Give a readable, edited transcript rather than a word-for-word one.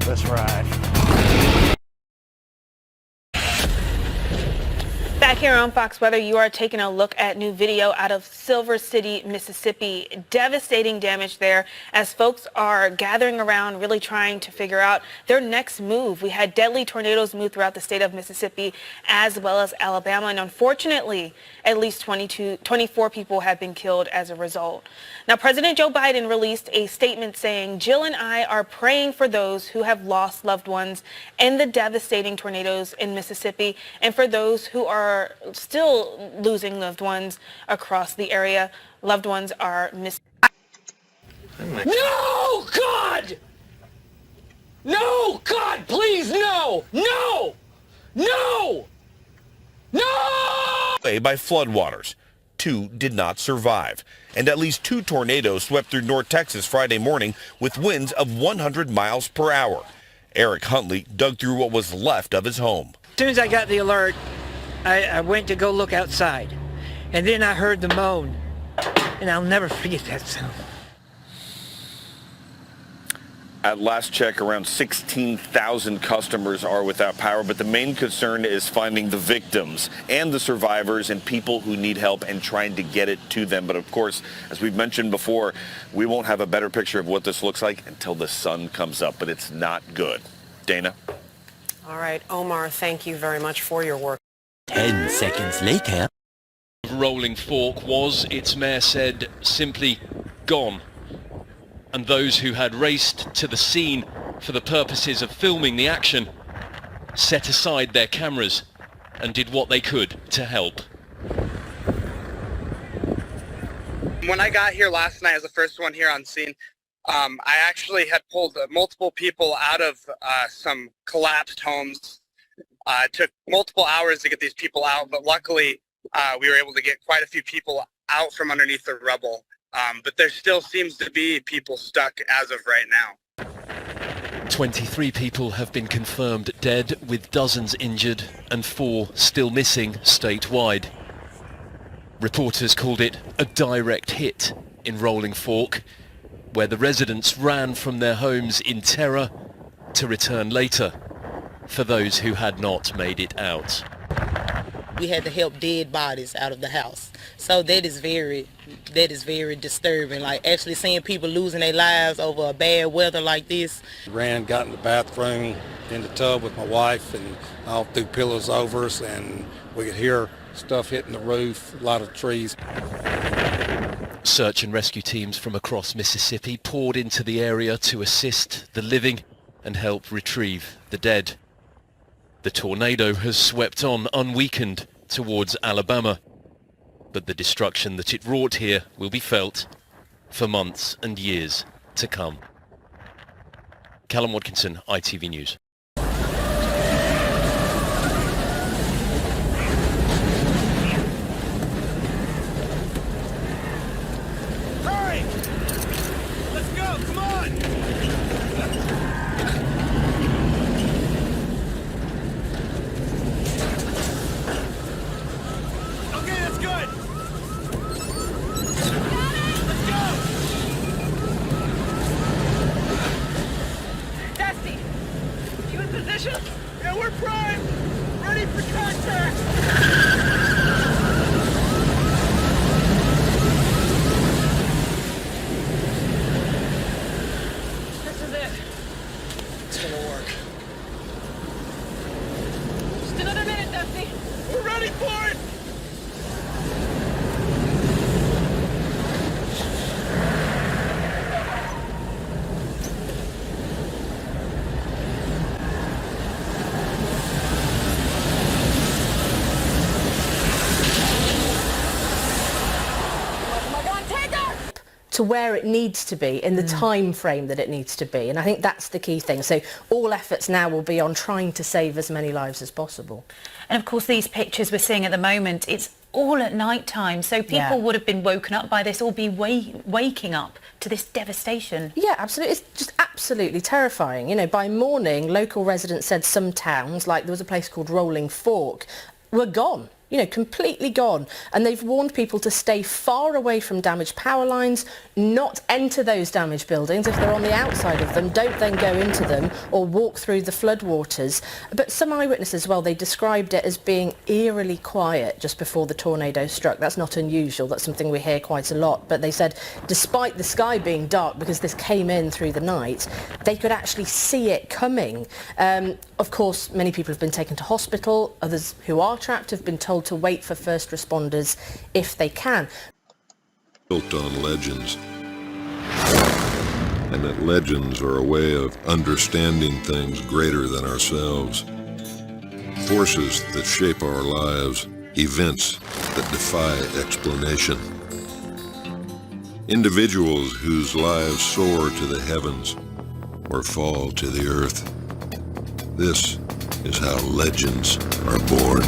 Let's ride. Back here on Fox Weather, you are taking a look at new video out of Silver City, Mississippi. Devastating damage there as folks are gathering around, really trying to figure out their next move. We had deadly tornadoes move throughout the state of Mississippi as well as Alabama, and unfortunately, at least 24 people have been killed as a result. Now, President Joe Biden released a statement saying, "Jill and I are praying for those who have lost loved ones in the devastating tornadoes in Mississippi and for those who are still losing loved ones across the area. Loved ones are missing." No, God! No, God, please, no! No! No! No! By floodwaters. 2 did not survive. And at least 2 tornadoes swept through North Texas Friday morning with winds of 100 miles per hour. Eric Huntley dug through what was left of his home. As soon as I got the alert, I went to go look outside, and then I heard the moan, and I'll never forget that sound. At last check, around 16,000 customers are without power, but the main concern is finding the victims and the survivors and people who need help and trying to get it to them. But of course, as we've mentioned before, we won't have a better picture of what this looks like until the sun comes up, but it's not good. Dana? All right, Omar, thank you very much for your work. 10 seconds later. Rolling Fork was, its mayor said, simply gone. And those who had raced to the scene for the purposes of filming the action set aside their cameras and did what they could to help. When I got here last night as the first one here on scene, I actually had pulled multiple people out of some collapsed homes. It took multiple hours to get these people out, but luckily we were able to get quite a few people out from underneath the rubble. But there still seems to be people stuck as of right now. 23 people have been confirmed dead, with dozens injured and 4 still missing statewide. Reporters called it a direct hit in Rolling Fork, where the residents ran from their homes in terror to return later for those who had not made it out. We had to help dead bodies out of the house. So that is very disturbing. Like actually seeing people losing their lives over a bad weather like this. Ran, got in the bathroom, in the tub with my wife, and all threw pillows over us, and we could hear stuff hitting the roof, a lot of trees. Search and rescue teams from across Mississippi poured into the area to assist the living and help retrieve the dead. The tornado has swept on unweakened towards Alabama, but the destruction that it wrought here will be felt for months and years to come. Callum Watkinson, ITV News. Hurry! Let's go, come on! Okay, that's good! Let's go! Dusty, you in position? Yeah, we're prime! Ready for contact! This is it. It's gonna work. Just another minute, Dusty. We're ready for it! To where it needs to be in the time frame that it needs to be, and I think that's the key thing. So all efforts now will be on trying to save as many lives as possible. And of course these pictures we're seeing at the moment, it's all at night time, so people would have been woken up by this or be waking up to this devastation. Yeah, absolutely. It's just absolutely terrifying. You know, by morning, local residents said some towns, like there was a place called Rolling Fork, were gone. You know, completely gone. And they've warned people to stay far away from damaged power lines, not enter those damaged buildings. If they're on the outside of them, don't then go into them or walk through the floodwaters. But some eyewitnesses, well, they described it as being eerily quiet just before the tornado struck. That's not unusual. That's something we hear quite a lot. But they said despite the sky being dark, because this came in through the night, they could actually see it coming. Of course, many people have been taken to hospital. Others who are trapped have been told to wait for first responders if they can. Built on legends, and that legends are a way of understanding things greater than ourselves, forces that shape our lives, events that defy explanation, individuals whose lives soar to the heavens or fall to the earth. This is how legends are born.